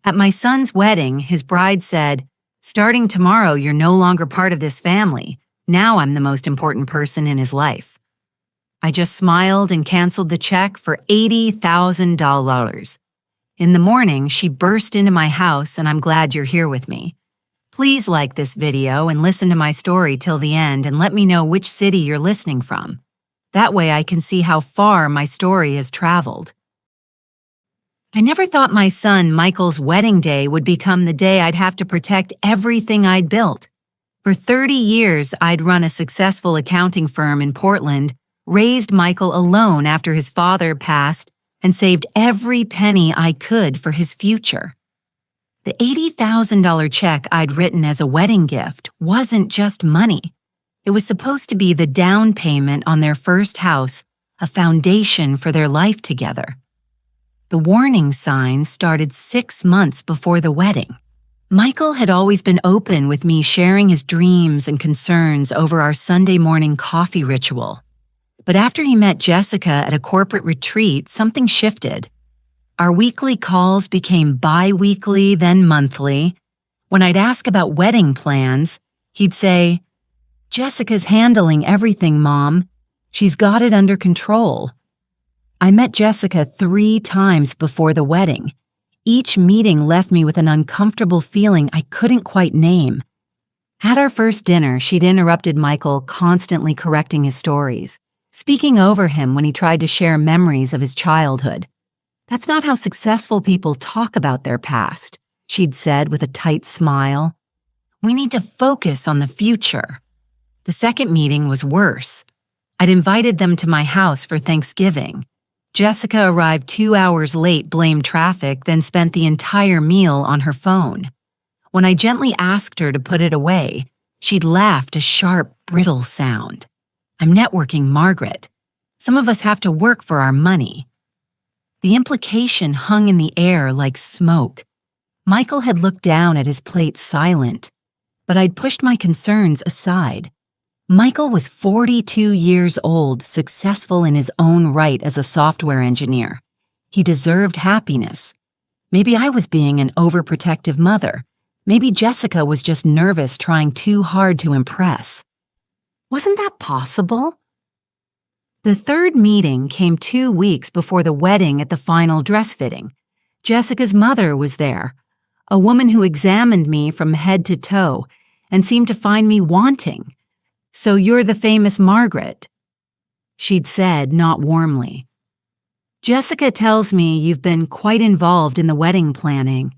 At my son's wedding, his bride said, "Starting tomorrow, you're no longer part of this family. Now I'm the most important person in his life." I just smiled and canceled the check for $80,000. In the morning, she burst into my house, and I'm glad you're here with me. Please like this video and listen to my story till the end and let me know which city you're listening from. That way I can see how far my story has traveled. I never thought my son Michael's wedding day would become the day I'd have to protect everything I'd built. For 30 years, I'd run a successful accounting firm in Portland, raised Michael alone after his father passed, and saved every penny I could for his future. The $80,000 check I'd written as a wedding gift wasn't just money. It was supposed to be the down payment on their first house, a foundation for their life together. The warning signs started 6 months before the wedding. Michael had always been open with me sharing his dreams and concerns over our Sunday morning coffee ritual. But after he met Jessica at a corporate retreat, something shifted. Our weekly calls became bi-weekly, then monthly. When I'd ask about wedding plans, he'd say, "Jessica's handling everything, Mom. She's got it under control." I met Jessica 3 times before the wedding. Each meeting left me with an uncomfortable feeling I couldn't quite name. At our first dinner, she'd interrupted Michael, constantly correcting his stories, speaking over him when he tried to share memories of his childhood. "That's not how successful people talk about their past," she'd said with a tight smile. "We need to focus on the future." The second meeting was worse. I'd invited them to my house for Thanksgiving. Jessica arrived 2 hours late, blamed traffic, then spent the entire meal on her phone. When I gently asked her to put it away, she'd laughed a sharp, brittle sound. "I'm networking, Margaret. Some of us have to work for our money." The implication hung in the air like smoke. Michael had looked down at his plate silent, but I'd pushed my concerns aside. Michael was 42 years old, successful in his own right as a software engineer. He deserved happiness. Maybe I was being an overprotective mother. Maybe Jessica was just nervous, trying too hard to impress. Wasn't that possible? The third meeting came 2 weeks before the wedding at the final dress fitting. Jessica's mother was there, a woman who examined me from head to toe and seemed to find me wanting. "So you're the famous Margaret," she'd said, not warmly. "Jessica tells me you've been quite involved in the wedding planning."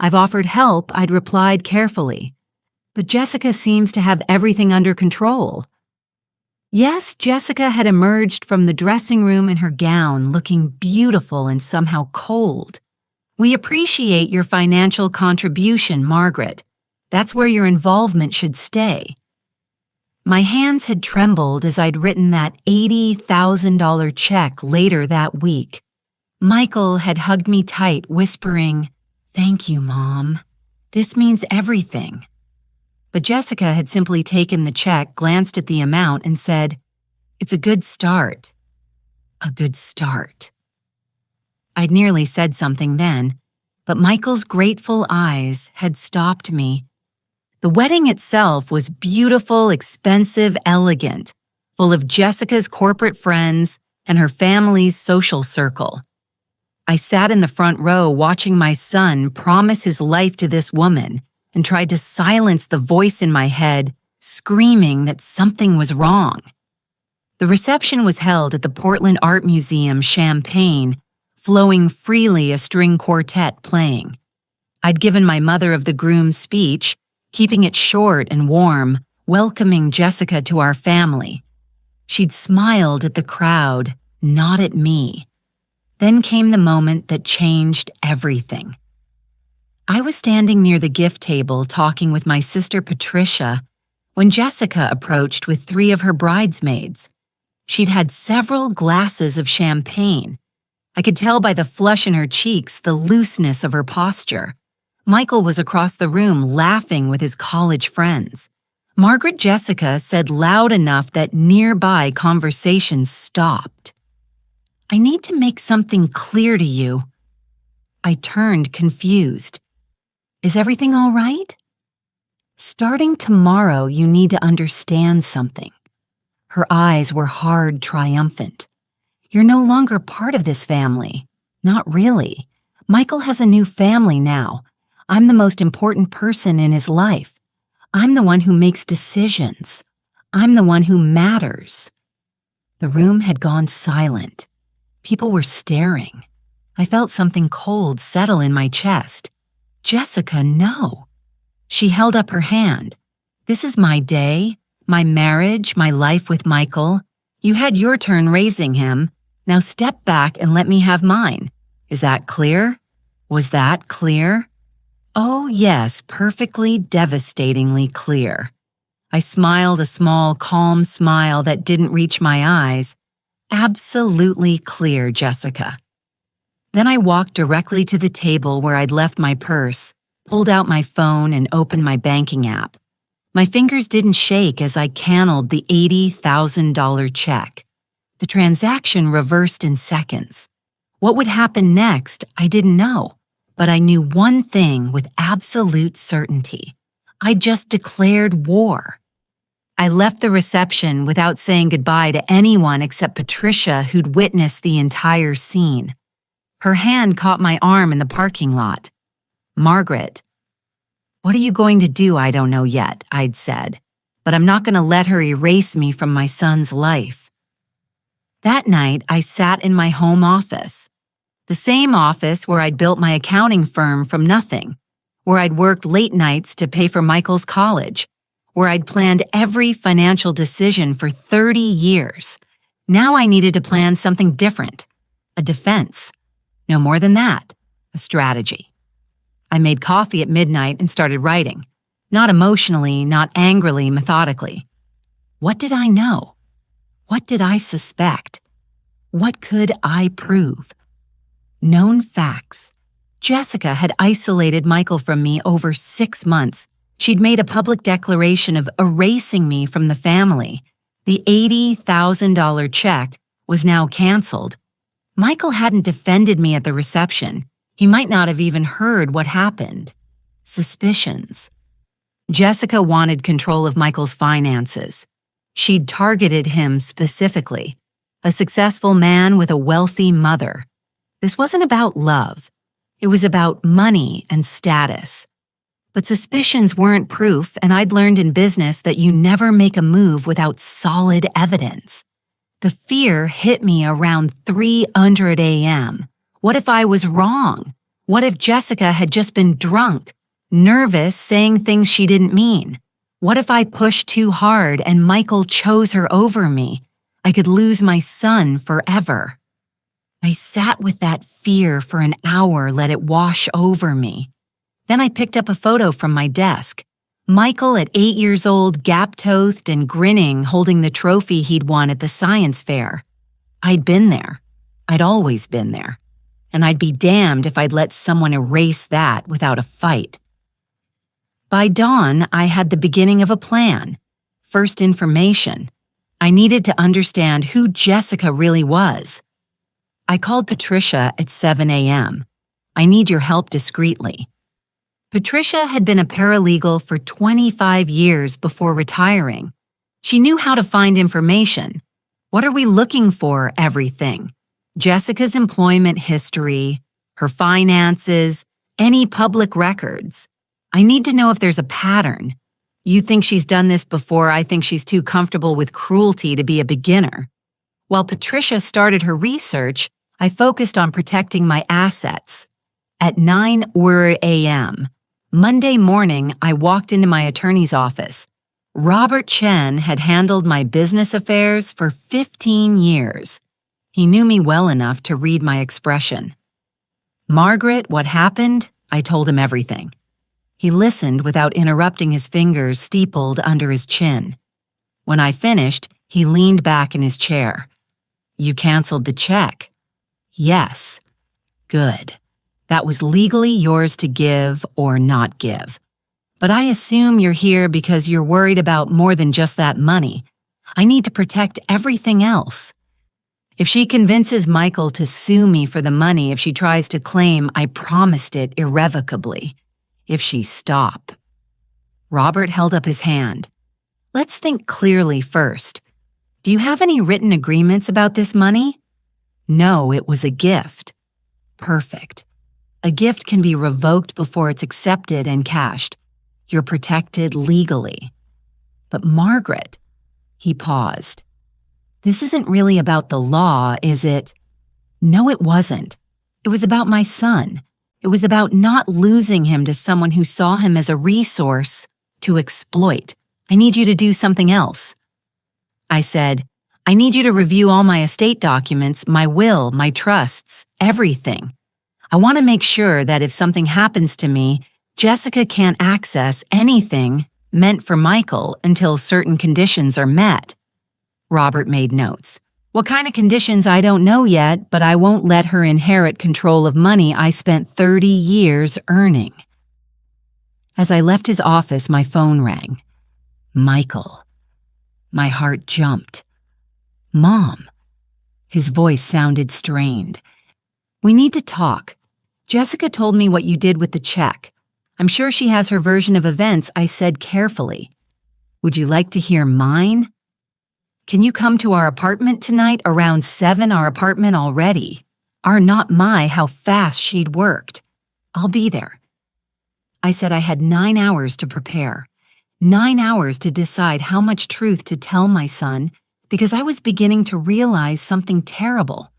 I've offered help, I'd replied carefully. "But Jessica seems to have everything under control." Yes, Jessica had emerged from the dressing room in her gown, looking beautiful and somehow cold. "We appreciate your financial contribution, Margaret. That's where your involvement should stay." My hands had trembled as I'd written that $80,000 check later that week. Michael had hugged me tight, whispering, "Thank you, Mom. This means everything." But Jessica had simply taken the check, glanced at the amount, and said, "It's a good start." A good start. I'd nearly said something then, but Michael's grateful eyes had stopped me. The wedding itself was beautiful, expensive, elegant, full of Jessica's corporate friends and her family's social circle. I sat in the front row watching my son promise his life to this woman and tried to silence the voice in my head screaming that something was wrong. The reception was held at the Portland Art Museum, Champaign, flowing freely, a string quartet playing. I'd given my mother of the groom speech, keeping it short and warm, welcoming Jessica to our family. She'd smiled at the crowd, not at me. Then came the moment that changed everything. I was standing near the gift table talking with my sister Patricia when Jessica approached with 3 of her bridesmaids. She'd had several glasses of champagne. I could tell by the flush in her cheeks the looseness of her posture. Michael was across the room laughing with his college friends. Margaret Jessica said loud enough that nearby conversations stopped. "I need to make something clear to you." I turned confused. Is everything all right? Starting tomorrow, you need to understand something. Her eyes were hard, triumphant. You're no longer part of this family. Not really. Michael has a new family now. I'm the most important person in his life. I'm the one who makes decisions. I'm the one who matters. The room had gone silent. People were staring. I felt something cold settle in my chest. Jessica, no. She held up her hand. This is my day, my marriage, my life with Michael. You had your turn raising him. Now step back and let me have mine. Is that clear? Was that clear? Oh, yes, perfectly, devastatingly clear. I smiled a small, calm smile that didn't reach my eyes. Absolutely clear, Jessica. Then I walked directly to the table where I'd left my purse, pulled out my phone, and opened my banking app. My fingers didn't shake as I canned the $80,000 check. The transaction reversed in seconds. What would happen next, I didn't know, but I knew one thing with absolute certainty. I just declared war. I left the reception without saying goodbye to anyone except Patricia, who'd witnessed the entire scene. Her hand caught my arm in the parking lot. Margaret. What are you going to do? I don't know yet, I'd said, but I'm not going to let her erase me from my son's life. That night, I sat in my home office, the same office where I'd built my accounting firm from nothing, where I'd worked late nights to pay for Michael's college, where I'd planned every financial decision for 30 years. Now I needed to plan something different, a defense. No more than that, a strategy. I made coffee at midnight and started writing, not emotionally, not angrily, methodically. What did I know? What did I suspect? What could I prove? Known facts. Jessica had isolated Michael from me over 6 months. She'd made a public declaration of erasing me from the family. The $80,000 check was now canceled. Michael hadn't defended me at the reception. He might not have even heard what happened. Suspicions. Jessica wanted control of Michael's finances. She'd targeted him specifically. A successful man with a wealthy mother. This wasn't about love. It was about money and status. But suspicions weren't proof, and I'd learned in business that you never make a move without solid evidence. The fear hit me around 3:00 a.m. What if I was wrong? What if Jessica had just been drunk, nervous, saying things she didn't mean? What if I pushed too hard and Michael chose her over me? I could lose my son forever. I sat with that fear for an hour, let it wash over me. Then I picked up a photo from my desk. Michael at 8 years old, gap-toothed and grinning, holding the trophy he'd won at the science fair. I'd been there. I'd always been there. And I'd be damned if I'd let someone erase that without a fight. By dawn, I had the beginning of a plan. First, information. I needed to understand who Jessica really was. I called Patricia at 7 a.m. I need your help discreetly. Patricia had been a paralegal for 25 years before retiring. She knew how to find information. What are we looking for? Everything. Jessica's employment history, her finances, any public records. I need to know if there's a pattern. You think she's done this before. I think she's too comfortable with cruelty to be a beginner. While Patricia started her research, I focused on protecting my assets. At 9:00 a.m., Monday morning, I walked into my attorney's office. Robert Chen had handled my business affairs for 15 years. He knew me well enough to read my expression. Margaret, what happened? I told him everything. He listened without interrupting, his fingers steepled under his chin. When I finished, he leaned back in his chair. You canceled the check. Yes. Good. That was legally yours to give or not give. But I assume you're here because you're worried about more than just that money. I need to protect everything else. If she convinces Michael to sue me for the money if she tries to claim I promised it irrevocably. If she stop. Robert held up his hand. Let's think clearly first. Do you have any written agreements about this money? No, it was a gift. Perfect. A gift can be revoked before it's accepted and cashed. You're protected legally. But Margaret, he paused. This isn't really about the law, is it? No, it wasn't. It was about my son. It was about not losing him to someone who saw him as a resource to exploit. I need you to do something else. I said, I need you to review all my estate documents, my will, my trusts, everything. I want to make sure that if something happens to me, Jessica can't access anything meant for Michael until certain conditions are met. Robert made notes. What kind of conditions I don't know yet, but I won't let her inherit control of money I spent 30 years earning. As I left his office, my phone rang. Michael. My heart jumped. Mom. His voice sounded strained. We need to talk. Jessica told me what you did with the check. I'm sure she has her version of events, I said carefully. Would you like to hear mine? Can you come to our apartment tonight around 7? Our apartment already. Not my, how fast she'd worked. I'll be there. I said I had 9 hours to prepare. 9 hours to decide how much truth to tell my son, because I was beginning to realize something terrible.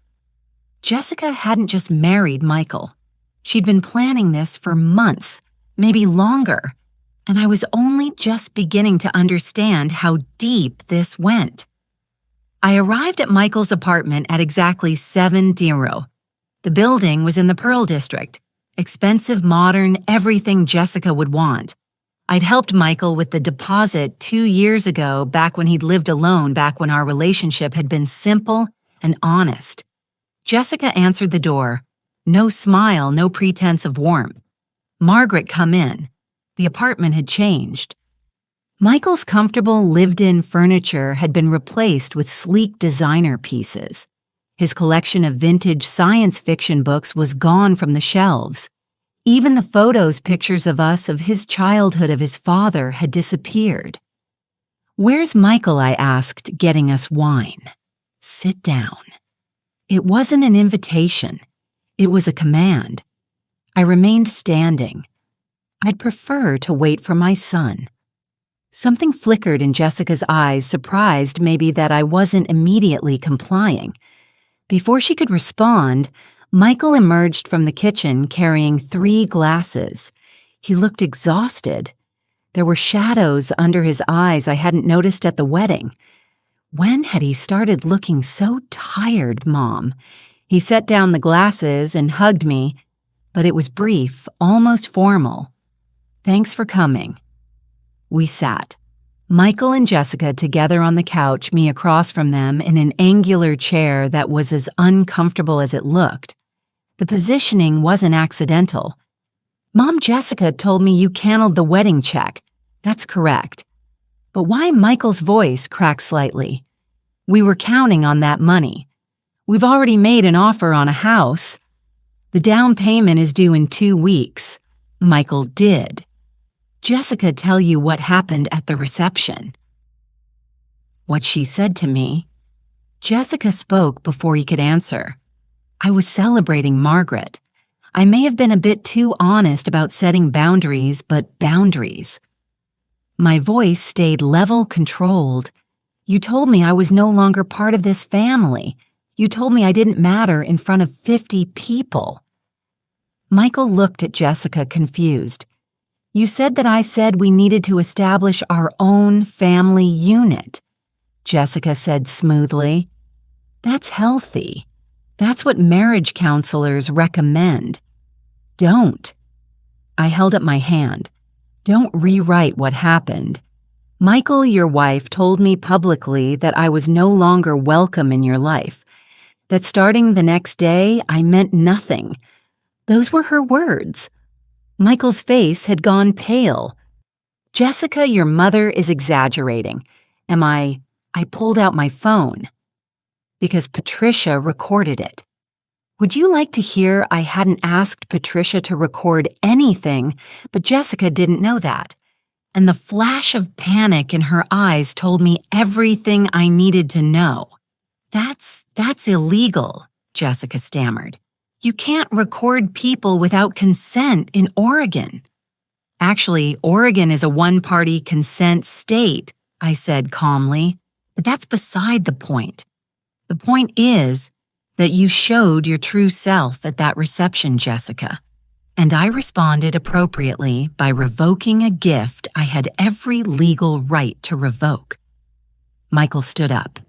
Jessica hadn't just married Michael. She'd been planning this for months, maybe longer, and I was only just beginning to understand how deep this went. I arrived at Michael's apartment at exactly 7:00. The building was in the Pearl District, expensive, modern, everything Jessica would want. I'd helped Michael with the deposit 2 years ago, back when he'd lived alone, back when our relationship had been simple and honest. Jessica answered the door. No smile, no pretense of warmth. Margaret, come in. The apartment had changed. Michael's comfortable, lived-in furniture had been replaced with sleek designer pieces. His collection of vintage science fiction books was gone from the shelves. Even the pictures of us of his childhood of his father had disappeared. Where's Michael? I asked, getting us wine. Sit down. It wasn't an invitation. It was a command. I remained standing. I'd prefer to wait for my son. Something flickered in Jessica's eyes, surprised maybe that I wasn't immediately complying. Before she could respond, Michael emerged from the kitchen carrying 3 glasses. He looked exhausted. There were shadows under his eyes I hadn't noticed at the wedding. When had he started looking so tired, Mom? He set down the glasses and hugged me, but it was brief, almost formal. Thanks for coming. We sat. Michael and Jessica together on the couch, me across from them in an angular chair that was as uncomfortable as it looked. The positioning wasn't accidental. Mom, Jessica told me you canceled the wedding check. That's correct. But why? Michael's voice cracked slightly. We were counting on that money. We've already made an offer on a house. The down payment is due in 2 weeks. Michael did. Jessica tell you what happened at the reception? What she said to me? Jessica spoke before he could answer. I was celebrating Margaret. I may have been a bit too honest about setting boundaries, but boundaries. My voice stayed level, controlled. You told me I was no longer part of this family. You told me I didn't matter in front of 50 people. Michael looked at Jessica, confused. You said that I said we needed to establish our own family unit. Jessica said smoothly. That's healthy. That's what marriage counselors recommend. Don't. I held up my hand. Don't rewrite what happened. Michael, your wife, told me publicly that I was no longer welcome in your life, that starting the next day, I meant nothing. Those were her words. Michael's face had gone pale. Jessica, your mother is exaggerating. I pulled out my phone. because Patricia recorded it. Would you like to hear I hadn't asked Patricia to record anything, but Jessica didn't know that? And the flash of panic in her eyes told me everything I needed to know. That's illegal, Jessica stammered. You can't record people without consent in Oregon. Actually, Oregon is a one-party consent state, I said calmly, but that's beside the point. The point is that you showed your true self at that reception, Jessica. And I responded appropriately by revoking a gift I had every legal right to revoke. Michael stood up.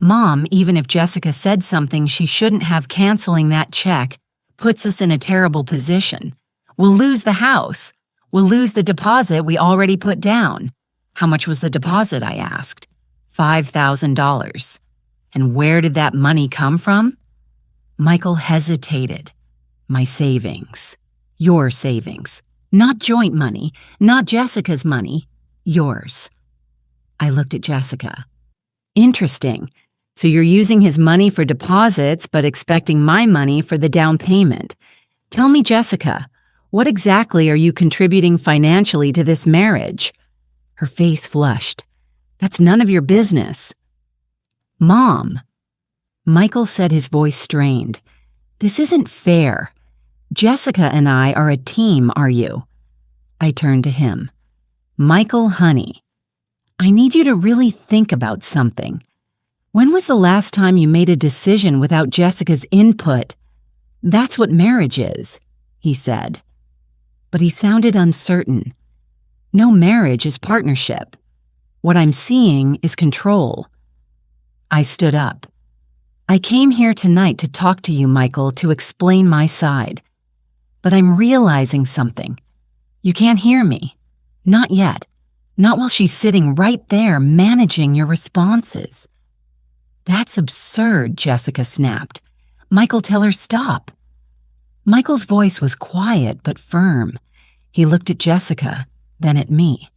Mom, even if Jessica said something she shouldn't have, canceling that check puts us in a terrible position. We'll lose the house. We'll lose the deposit we already put down. How much was the deposit, I asked. $5,000. And where did that money come from? Michael hesitated. My savings. Your savings. Not joint money, not Jessica's money. Yours. I looked at Jessica. Interesting. So you're using his money for deposits, but expecting my money for the down payment. Tell me, Jessica, what exactly are you contributing financially to this marriage? Her face flushed. That's none of your business. Mom. Michael said, his voice strained. This isn't fair. Jessica and I are a team, are you? I turned to him. Michael, honey, I need you to really think about something. When was the last time you made a decision without Jessica's input? That's what marriage is, he said. But he sounded uncertain. No marriage is partnership. What I'm seeing is control. I stood up. I came here tonight to talk to you, Michael, to explain my side. But I'm realizing something. You can't hear me. Not yet. Not while she's sitting right there managing your responses. That's absurd, Jessica snapped. Michael, tell her stop. Michael's voice was quiet but firm. He looked at Jessica, then at me.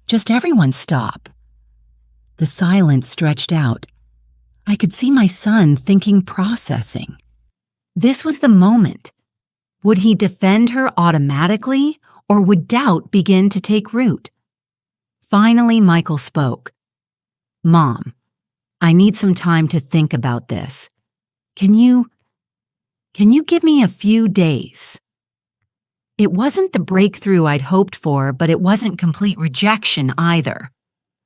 Just everyone stop. The silence stretched out. I could see my son thinking, processing. This was the moment. Would he defend her automatically, or would doubt begin to take root? Finally, Michael spoke. Mom, I need some time to think about this. Can you give me a few days? It wasn't the breakthrough I'd hoped for, but it wasn't complete rejection either.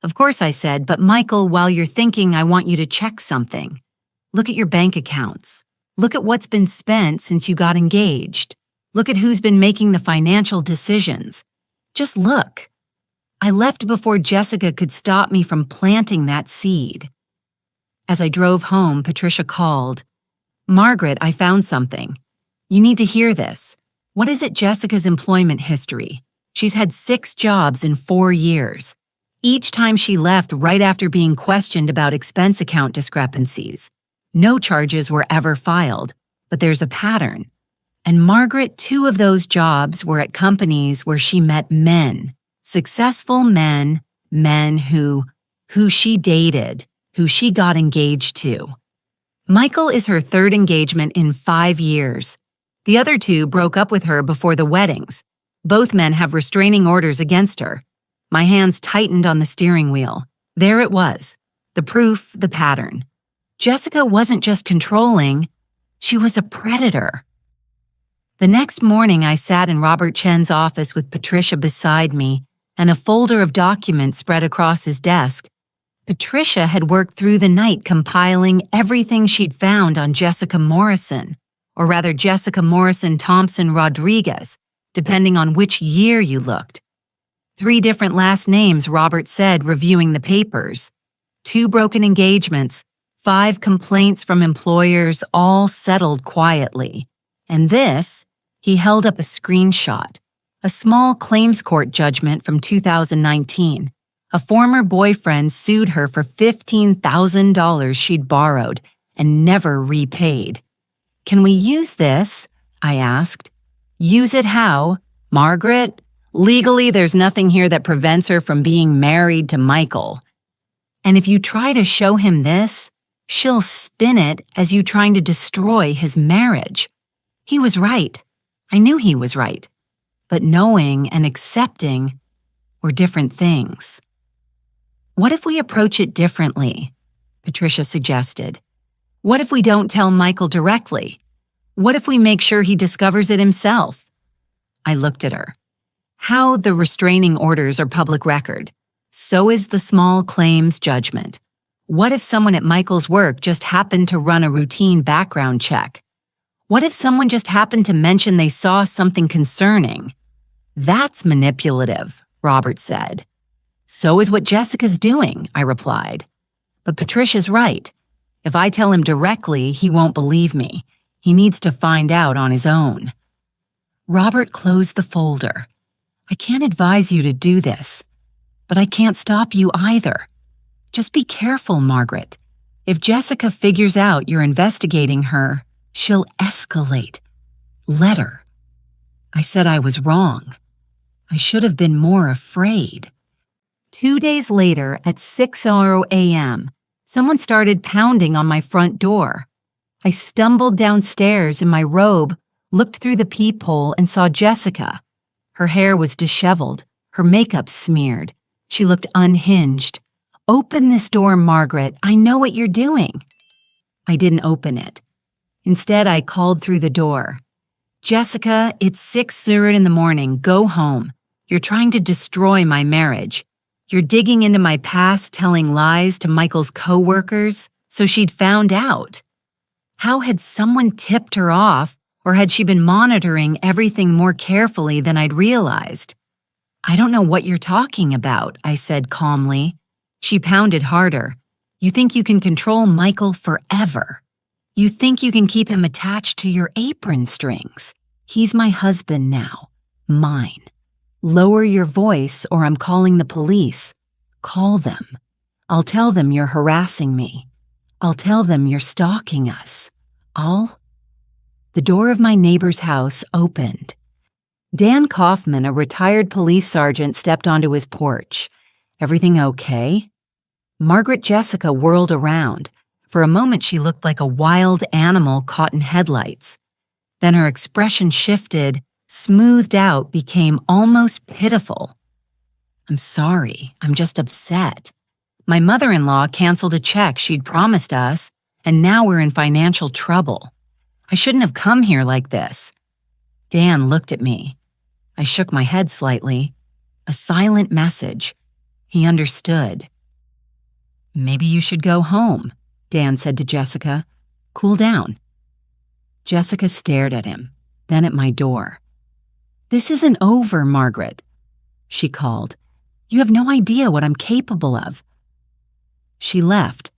Of course, I said, but Michael, while you're thinking, I want you to check something. Look at your bank accounts. Look at what's been spent since you got engaged. Look at who's been making the financial decisions. Just look. I left before Jessica could stop me from planting that seed. As I drove home, Patricia called. Margaret, I found something. You need to hear this. What is it, Jessica's employment history? She's had 6 jobs in 4 years. Each time she left right after being questioned about expense account discrepancies. No charges were ever filed, but there's a pattern. And Margaret, 2 of those jobs were at companies where she met men, successful men, men who she dated, who she got engaged to. Michael is her 3rd engagement in 5 years. The other 2 broke up with her before the weddings. Both men have restraining orders against her. My hands tightened on the steering wheel. There it was, the proof, the pattern. Jessica wasn't just controlling, she was a predator. The next morning, I sat in Robert Chen's office with Patricia beside me and a folder of documents spread across his desk. Patricia had worked through the night compiling everything she'd found on Jessica Morrison, or rather Jessica Morrison Thompson Rodriguez, depending on which year you looked. 3 different last names, Robert said, reviewing the papers. 2 broken engagements, 5 complaints from employers, all settled quietly. And this, he held up a screenshot, a small claims court judgment from 2019. A former boyfriend sued her for $15,000 she'd borrowed and never repaid. Can we use this? I asked. Use it how? Margaret? Legally, there's nothing here that prevents her from being married to Michael. And if you try to show him this, She'll spin it as you trying to destroy his marriage. He was right. I knew he was right. But knowing and accepting were different things. What if we approach it differently? Patricia suggested. What if we don't tell Michael directly? What if we make sure he discovers it himself? I looked at her. How the restraining orders are public record, so is the small claims judgment. What if someone at Michael's work just happened to run a routine background check? What if someone just happened to mention they saw something concerning? That's manipulative, Robert said. So is what Jessica's doing, I replied. But Patricia's right. If I tell him directly, he won't believe me. He needs to find out on his own. Robert closed the folder. I can't advise you to do this, but I can't stop you either. Just be careful, Margaret. If Jessica figures out you're investigating her, she'll escalate. Let her. I said I was wrong. I should have been more afraid. 2 days later, at 6:00 a.m., someone started pounding on my front door. I stumbled downstairs in my robe, looked through the peephole, and saw Jessica. Her hair was disheveled, her makeup smeared. She looked unhinged. Open this door, Margaret. I know what you're doing. I didn't open it. Instead, I called through the door. Jessica, it's 6:00 in the morning. Go home. You're trying to destroy my marriage. You're digging into my past, telling lies to Michael's co-workers, so she'd found out. How had someone tipped her off, or had she been monitoring everything more carefully than I'd realized? I don't know what you're talking about, I said calmly. She pounded harder. You think you can control Michael forever. You think you can keep him attached to your apron strings. He's my husband now. Mine. Lower your voice or I'm calling the police. Call them. I'll tell them you're harassing me. I'll tell them you're stalking us. The door of my neighbor's house opened. Dan Kaufman, a retired police sergeant, stepped onto his porch. Everything okay? Margaret Jessica whirled around. For a moment, she looked like a wild animal caught in headlights. Then her expression shifted, smoothed out, became almost pitiful. I'm sorry, I'm just upset. My mother-in-law canceled a check she'd promised us, and now we're in financial trouble. I shouldn't have come here like this. Dan looked at me. I shook my head slightly. A silent message. He understood. Maybe you should go home, Dan said to Jessica. Cool down. Jessica stared at him, then at my door. This isn't over, Margaret, she called. You have no idea what I'm capable of. She left,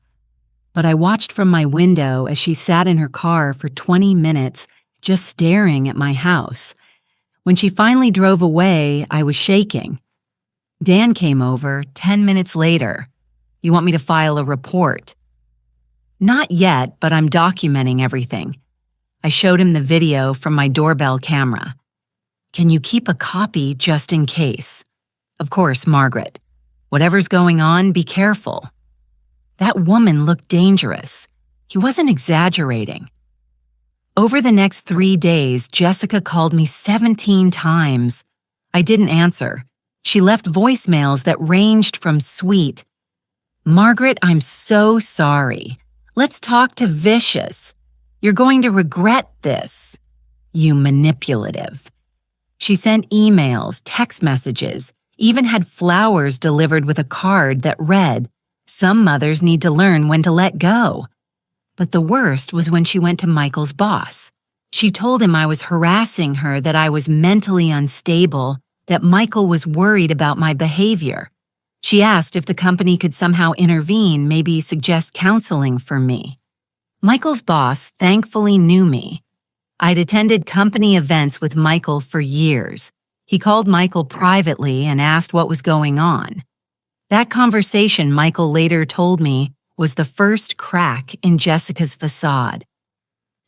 but I watched from my window as she sat in her car for 20 minutes just staring at my house. When she finally drove away, I was shaking. Dan came over 10 minutes later. You want me to file a report? Not yet, but I'm documenting everything. I showed him the video from my doorbell camera. Can you keep a copy just in case? Of course, Margaret. Whatever's going on, be careful. That woman looked dangerous. He wasn't exaggerating. Over the next 3 days, Jessica called me 17 times. I didn't answer. She left voicemails that ranged from sweet, Margaret, I'm so sorry. Let's talk to vicious. You're going to regret this. You manipulative. She sent emails, text messages, even had flowers delivered with a card that read, Some mothers need to learn when to let go. But the worst was when she went to Michael's boss. She told him I was harassing her, that I was mentally unstable, that Michael was worried about my behavior. She asked if the company could somehow intervene, maybe suggest counseling for me. Michael's boss thankfully knew me. I'd attended company events with Michael for years. He called Michael privately and asked what was going on. That conversation, Michael later told me, was the first crack in Jessica's facade.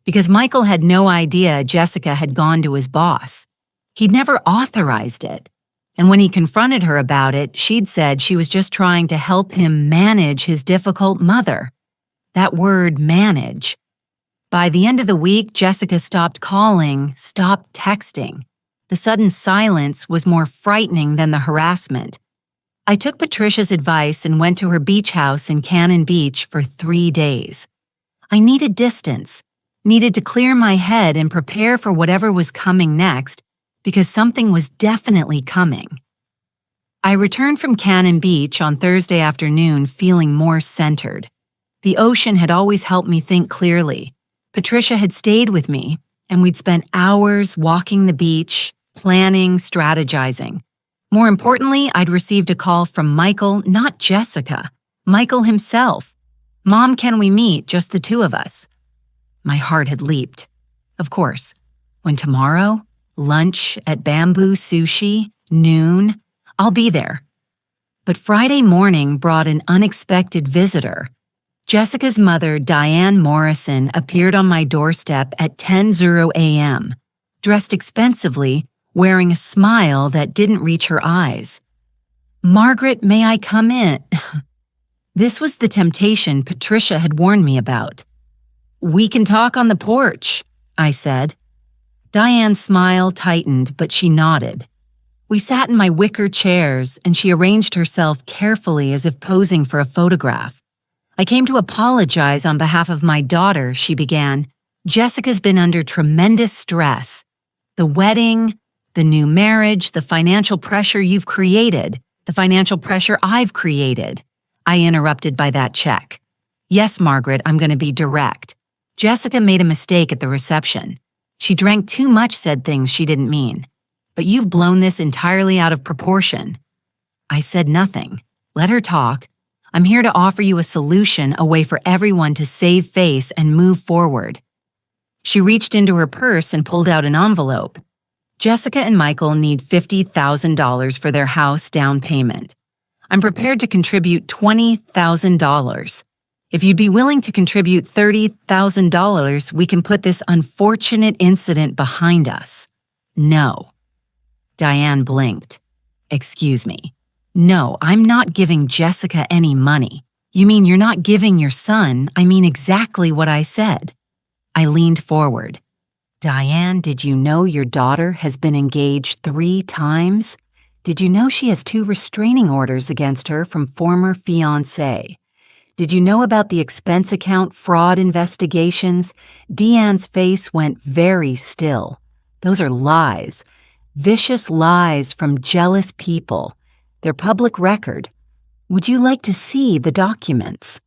Because Michael had no idea Jessica had gone to his boss. He'd never authorized it. And when he confronted her about it, she'd said she was just trying to help him manage his difficult mother. That word, manage. By the end of the week, Jessica stopped calling, stopped texting. The sudden silence was more frightening than the harassment. I took Patricia's advice and went to her beach house in Cannon Beach for 3 days. I needed distance, needed to clear my head and prepare for whatever was coming next, because something was definitely coming. I returned from Cannon Beach on Thursday afternoon feeling more centered. The ocean had always helped me think clearly. Patricia had stayed with me, and we'd spent hours walking the beach, planning, strategizing. More importantly, I'd received a call from Michael, not Jessica. Michael himself. "Mom, can we meet, just the two of us?" My heart had leaped. Of course. When tomorrow, lunch at Bamboo Sushi, noon, I'll be there. But Friday morning brought an unexpected visitor. Jessica's mother, Diane Morrison, appeared on my doorstep at 10:00 a.m., dressed expensively, wearing a smile that didn't reach her eyes. "Margaret, may I come in?" This was the temptation Patricia had warned me about. "We can talk on the porch," I said. Diane's smile tightened, but she nodded. We sat in my wicker chairs, and she arranged herself carefully as if posing for a photograph. "I came to apologize on behalf of my daughter," she began. "Jessica's been under tremendous stress. The wedding, the new marriage, the financial pressure you've created, the financial pressure I've created." I interrupted by that check. "Yes, Margaret, I'm going to be direct. Jessica made a mistake at the reception. She drank too much, said things she didn't mean. But you've blown this entirely out of proportion." I said nothing. Let her talk. I'm here to offer you a solution, a way for everyone to save face and move forward. She reached into her purse and pulled out an envelope. "Jessica and Michael need $50,000 for their house down payment. I'm prepared to contribute $20,000. If you'd be willing to contribute $30,000, we can put this unfortunate incident behind us." "No." Diane blinked. "Excuse me. No, I'm not giving Jessica any money." "You mean you're not giving your son?" "I mean exactly what I said." I leaned forward. "Diane, did you know your daughter has been engaged 3 times? Did you know she has 2 restraining orders against her from former fiancé? Did you know about the expense account fraud investigations?" Deanne's face went very still. "Those are lies. Vicious lies from jealous people. They're public record. Would you like to see the documents?"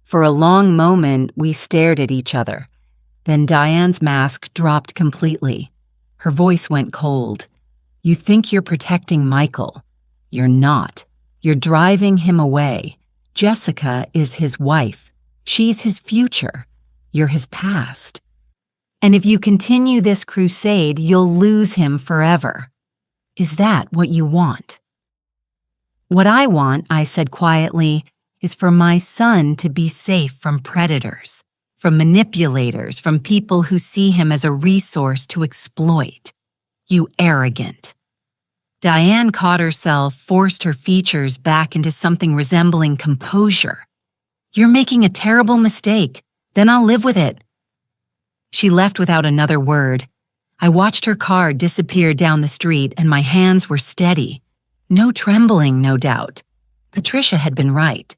For a long moment, we stared at each other. Then Diane's mask dropped completely. Her voice went cold. "You think you're protecting Michael. You're not. You're driving him away. Jessica is his wife. She's his future. You're his past. And if you continue this crusade, you'll lose him forever. Is that what you want?" "What I want," I said quietly, "is for my son to be safe from predators, from manipulators, from people who see him as a resource to exploit. You arrogant." Diane caught herself, forced her features back into something resembling composure. "You're making a terrible mistake. Then I'll live with it." She left without another word. I watched her car disappear down the street, and my hands were steady. No trembling, no doubt. Patricia had been right.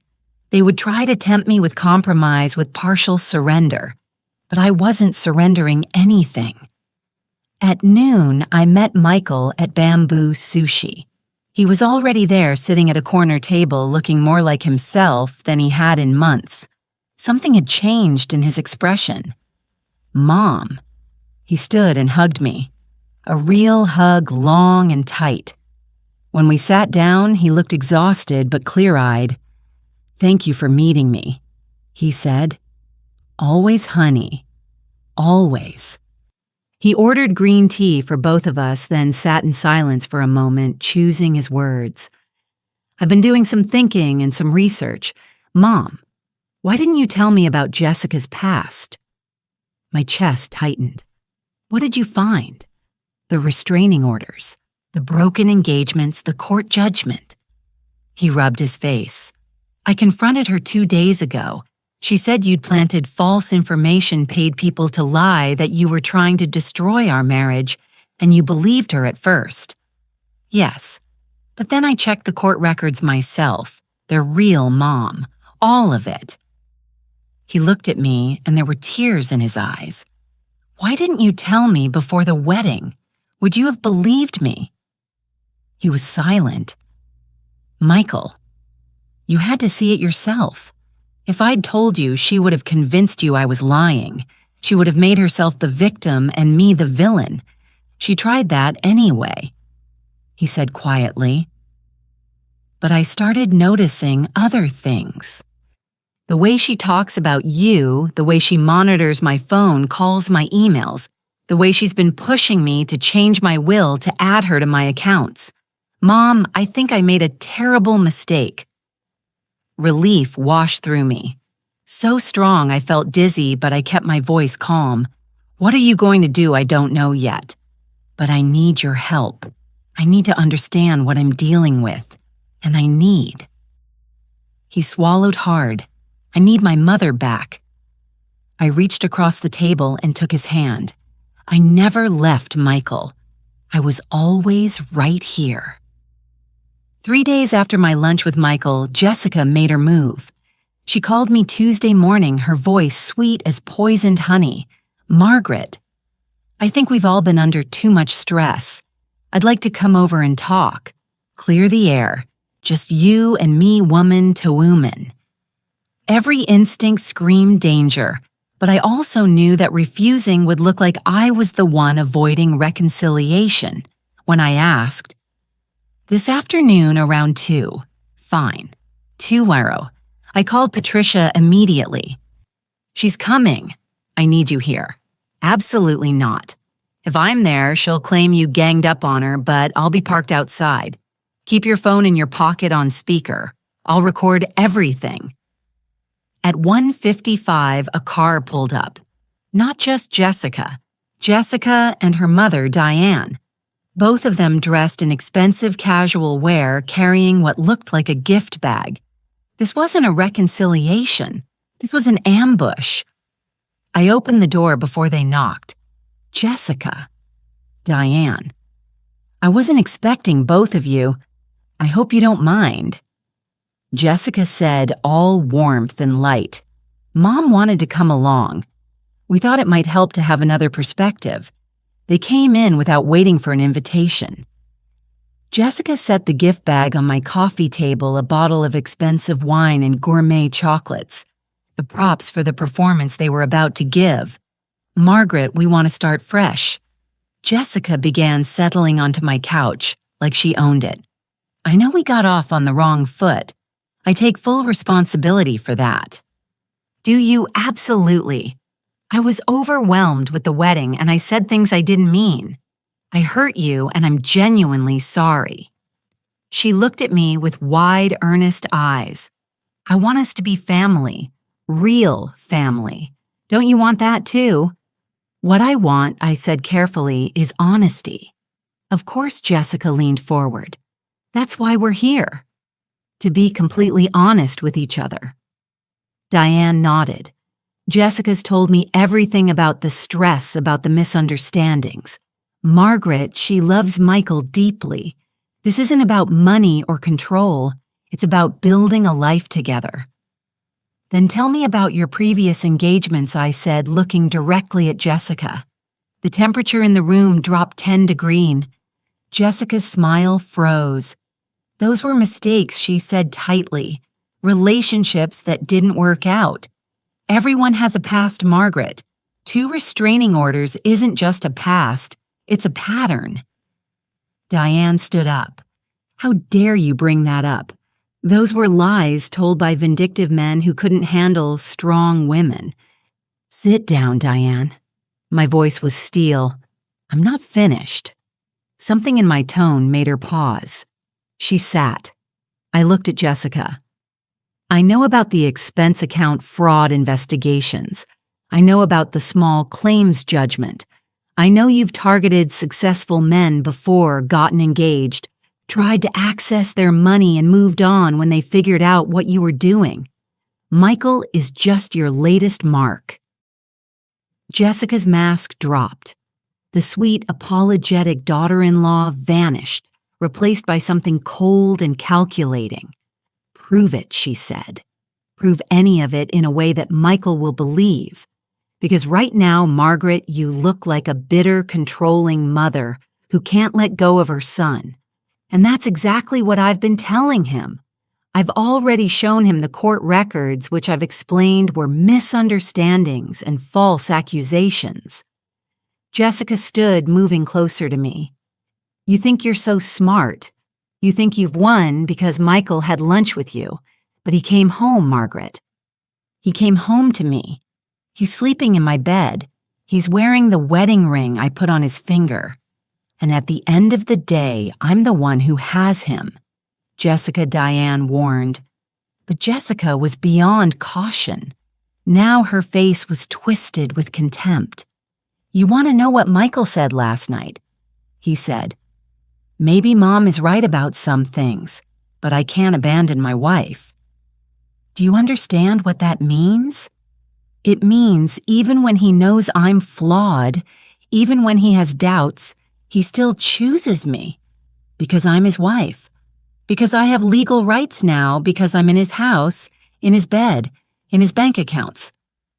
They would try to tempt me with compromise, with partial surrender. But I wasn't surrendering anything. At noon, I met Michael at Bamboo Sushi. He was already there, sitting at a corner table, looking more like himself than he had in months. Something had changed in his expression. "Mom." He stood and hugged me. A real hug, long and tight. When we sat down, he looked exhausted but clear-eyed. "Thank you for meeting me," he said. "Always, honey. Always." He ordered green tea for both of us, then sat in silence for a moment, choosing his words. "I've been doing some thinking and some research. Mom, why didn't you tell me about Jessica's past?" My chest tightened. "What did you find?" "The restraining orders, the broken engagements, the court judgment." He rubbed his face. "I confronted her 2 days ago. She said you'd planted false information, paid people to lie that you were trying to destroy our marriage, and you believed her at first. Yes, but then I checked the court records myself. They're real, Mom. All of it. He looked at me, and there were tears in his eyes. Why didn't you tell me before the wedding? Would you have believed me? He was silent. Michael, you had to see it yourself. If I'd told you, she would have convinced you I was lying. She would have made herself the victim and me the villain. She tried that anyway, he said quietly. But I started noticing other things. The way she talks about you, the way she monitors my phone, calls my emails, the way she's been pushing me to change my will to add her to my accounts. Mom, I think I made a terrible mistake. Relief washed through me. So strong I felt dizzy, but I kept my voice calm. What are you going to do? I don't know yet. But I need your help. I need to understand what I'm dealing with. And I need. He swallowed hard. I need my mother back. I reached across the table and took his hand. I never left Michael. I was always right here. 3 days after my lunch with Michael, Jessica made her move. She called me Tuesday morning, her voice sweet as poisoned honey. Margaret, I think we've all been under too much stress. I'd like to come over and talk. Clear the air. Just you and me, woman to woman. Every instinct screamed danger, but I also knew that refusing would look like I was the one avoiding reconciliation. When I asked, this afternoon around 2. Fine. 2 Wiro. I called Patricia immediately. She's coming. I need you here. Absolutely not. If I'm there, she'll claim you ganged up on her, but I'll be parked outside. Keep your phone in your pocket on speaker. I'll record everything. At 1:55, a car pulled up. Not just Jessica. Jessica and her mother, Diane. Both of them dressed in expensive casual wear, carrying what looked like a gift bag. This wasn't a reconciliation. This was an ambush. I opened the door before they knocked. Jessica. Diane. I wasn't expecting both of you. I hope you don't mind. Jessica said, all warmth and light. Mom wanted to come along. We thought it might help to have another perspective. They came in without waiting for an invitation. Jessica set the gift bag on my coffee table, a bottle of expensive wine and gourmet chocolates, the props for the performance they were about to give. Margaret, we want to start fresh. Jessica began settling onto my couch, like she owned it. I know we got off on the wrong foot. I take full responsibility for that. Do you? Absolutely. I was overwhelmed with the wedding and I said things I didn't mean. I hurt you and I'm genuinely sorry. She looked at me with wide, earnest eyes. I want us to be family, real family. Don't you want that too? What I want, I said carefully, is honesty. Of course, Jessica leaned forward. That's why we're here. To be completely honest with each other. Diane nodded. Jessica's told me everything about the stress, about the misunderstandings. Margaret, she loves Michael deeply. This isn't about money or control. It's about building a life together. Then tell me about your previous engagements, I said, looking directly at Jessica. The temperature in the room dropped 10 to green. Jessica's smile froze. Those were mistakes, she said tightly. Relationships that didn't work out. Everyone has a past, Margaret. 2 restraining orders isn't just a past, it's a pattern. Diane stood up. How dare you bring that up? Those were lies told by vindictive men who couldn't handle strong women. Sit down, Diane. My voice was steel. I'm not finished. Something in my tone made her pause. She sat. I looked at Jessica. I know about the expense account fraud investigations. I know about the small claims judgment. I know you've targeted successful men before, gotten engaged, tried to access their money and moved on when they figured out what you were doing. Michael is just your latest mark. Jessica's mask dropped. The sweet, apologetic daughter-in-law vanished, replaced by something cold and calculating. "Prove it," she said. "Prove any of it in a way that Michael will believe. Because right now, Margaret, you look like a bitter, controlling mother who can't let go of her son. And that's exactly what I've been telling him. I've already shown him the court records, which I've explained were misunderstandings and false accusations." Jessica stood, moving closer to me. "You think you're so smart. You think you've won because Michael had lunch with you. But he came home, Margaret. He came home to me. He's sleeping in my bed. He's wearing the wedding ring I put on his finger. And at the end of the day, I'm the one who has him," Jessica Diane warned. But Jessica was beyond caution. Now her face was twisted with contempt. "You want to know what Michael said last night?" He said, "Maybe Mom is right about some things, but I can't abandon my wife." Do you understand what that means? It means even when he knows I'm flawed, even when he has doubts, he still chooses me. Because I'm his wife. Because I have legal rights now, because I'm in his house, in his bed, in his bank accounts.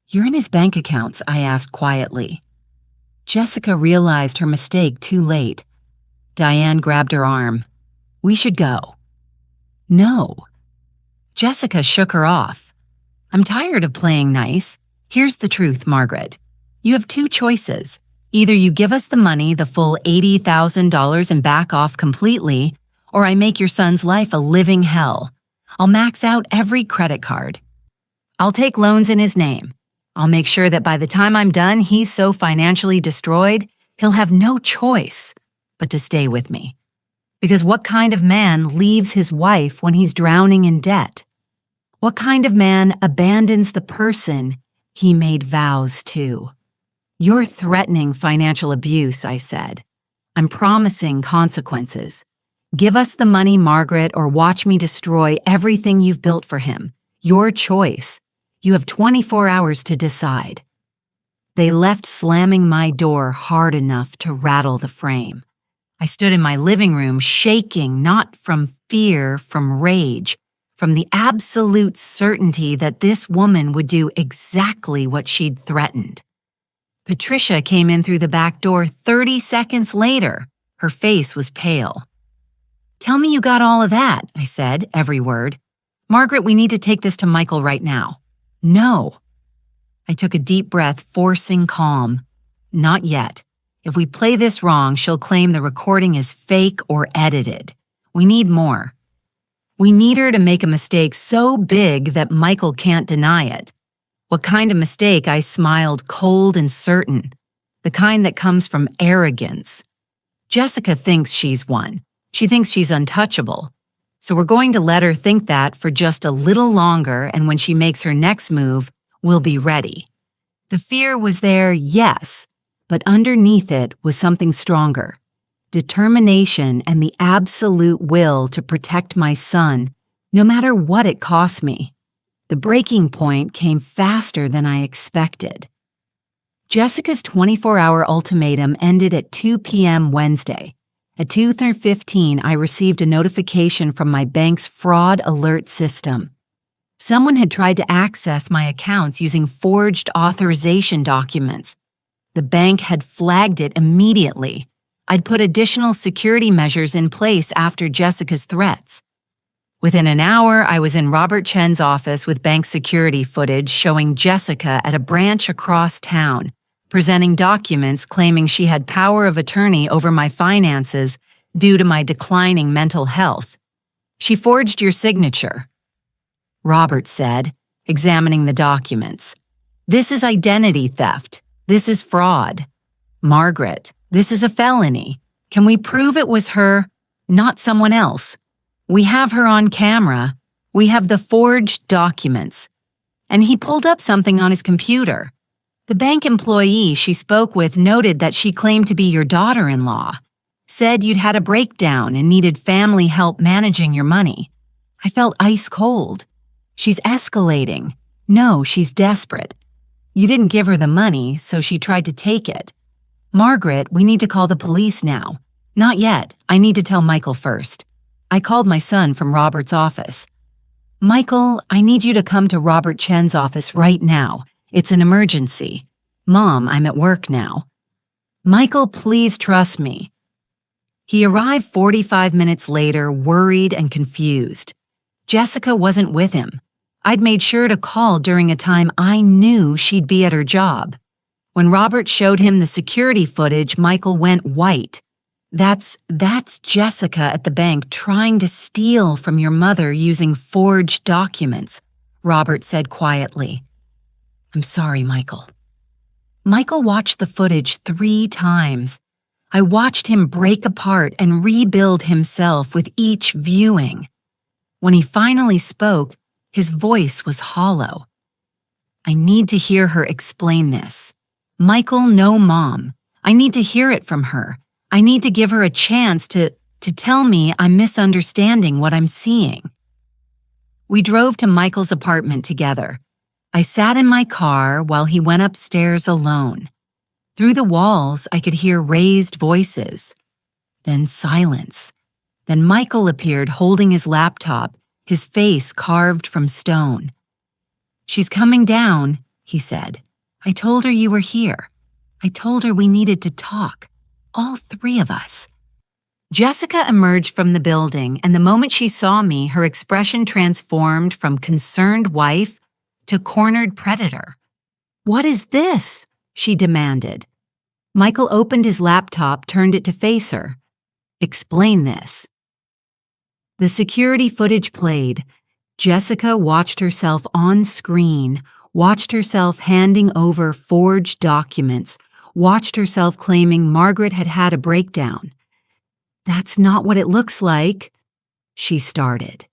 "You're in his bank accounts?" I asked quietly. Jessica realized her mistake too late. Diane grabbed her arm. "We should go." "No." Jessica shook her off. "I'm tired of playing nice. Here's the truth, Margaret. You have two choices. Either you give us the money, the full $80,000, and back off completely, or I make your son's life a living hell. I'll max out every credit card. I'll take loans in his name. I'll make sure that by the time I'm done, he's so financially destroyed, he'll have no choice but to stay with me. Because what kind of man leaves his wife when he's drowning in debt? What kind of man abandons the person he made vows to?" "You're threatening financial abuse," I said. "I'm promising consequences. Give us the money, Margaret, or watch me destroy everything you've built for him. Your choice. You have 24 hours to decide." They left, slamming my door hard enough to rattle the frame. I stood in my living room, shaking, not from fear, from rage, from the absolute certainty that this woman would do exactly what she'd threatened. Patricia came in through the back door 30 seconds later. Her face was pale. "Tell me you got all of that," I said, every word. "Margaret, we need to take this to Michael right now." "No." I took a deep breath, forcing calm. "Not yet. If we play this wrong, she'll claim the recording is fake or edited. We need more. We need her to make a mistake so big that Michael can't deny it." "What kind of mistake?" I smiled, cold and certain. "The kind that comes from arrogance. Jessica thinks she's one. She thinks she's untouchable. So we're going to let her think that for just a little longer, and when she makes her next move, we'll be ready." The fear was there, yes, but underneath it was something stronger. Determination and the absolute will to protect my son, no matter what it cost me. The breaking point came faster than I expected. Jessica's 24-hour ultimatum ended at 2 p.m. Wednesday. At 2:15, I received a notification from my bank's fraud alert system. Someone had tried to access my accounts using forged authorization documents. The bank had flagged it immediately. I'd put additional security measures in place after Jessica's threats. Within an hour, I was in Robert Chen's office with bank security footage showing Jessica at a branch across town, presenting documents claiming she had power of attorney over my finances due to my declining mental health. "She forged your signature," Robert said, examining the documents. "This is identity theft. This is fraud. Margaret, this is a felony. Can we prove it was her, not someone else? We have her on camera. We have the forged documents." And he pulled up something on his computer. The bank employee she spoke with noted that she claimed to be your daughter-in-law, said you'd had a breakdown and needed family help managing your money. I felt ice cold. She's escalating. No, she's desperate. You didn't give her the money, so she tried to take it. Margaret, we need to call the police now. Not yet. I need to tell Michael first. I called my son from Robert's office. Michael, I need you to come to Robert Chen's office right now. It's an emergency. Mom, I'm at work now. Michael, please trust me. He arrived 45 minutes later, worried and confused. Jessica wasn't with him. I'd made sure to call during a time I knew she'd be at her job. When Robert showed him the security footage, Michael went white. That's Jessica at the bank trying to steal from your mother using forged documents, Robert said quietly. I'm sorry, Michael. Michael watched the footage 3 times. I watched him break apart and rebuild himself with each viewing. When he finally spoke, his voice was hollow. I need to hear her explain this. Michael, no, Mom. I need to hear it from her. I need to give her a chance to tell me I'm misunderstanding what I'm seeing. We drove to Michael's apartment together. I sat in my car while he went upstairs alone. Through the walls, I could hear raised voices. Then silence. Then Michael appeared holding his laptop, his face carved from stone. She's coming down, he said. I told her you were here. I told her we needed to talk. All 3 of us. Jessica emerged from the building, and the moment she saw me, her expression transformed from concerned wife to cornered predator. What is this? She demanded. Michael opened his laptop, turned it to face her. Explain this. The security footage played. Jessica watched herself on screen, watched herself handing over forged documents, watched herself claiming Margaret had had a breakdown. That's not what it looks like, she started.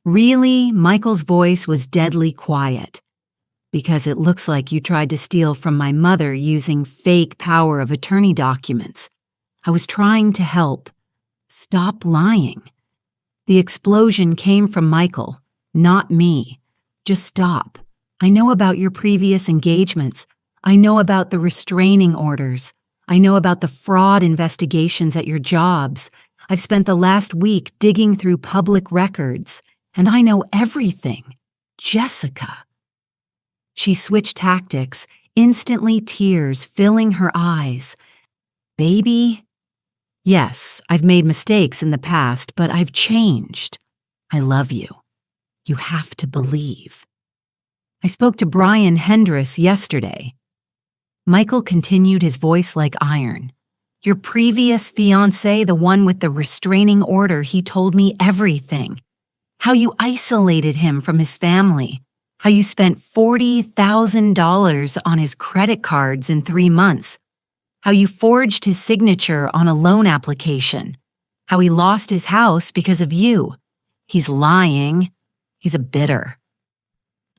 Really, Michael's voice was deadly quiet. Because it looks like you tried to steal from my mother using fake power of attorney documents. I was trying to help. Stop lying. The explosion came from Michael, not me. Just stop. I know about your previous engagements. I know about the restraining orders. I know about the fraud investigations at your jobs. I've spent the last week digging through public records, and I know everything. Jessica. She switched tactics, instantly tears filling her eyes. Baby? Yes, I've made mistakes in the past, but I've changed. I love you. You have to believe. I spoke to Brian Hendress yesterday. Michael continued, his voice like iron. Your previous fiancé, the one with the restraining order, he told me everything. How you isolated him from his family. How you spent $40,000 on his credit cards in 3 months. How you forged his signature on a loan application. How he lost his house because of you. He's lying. He's a bitter.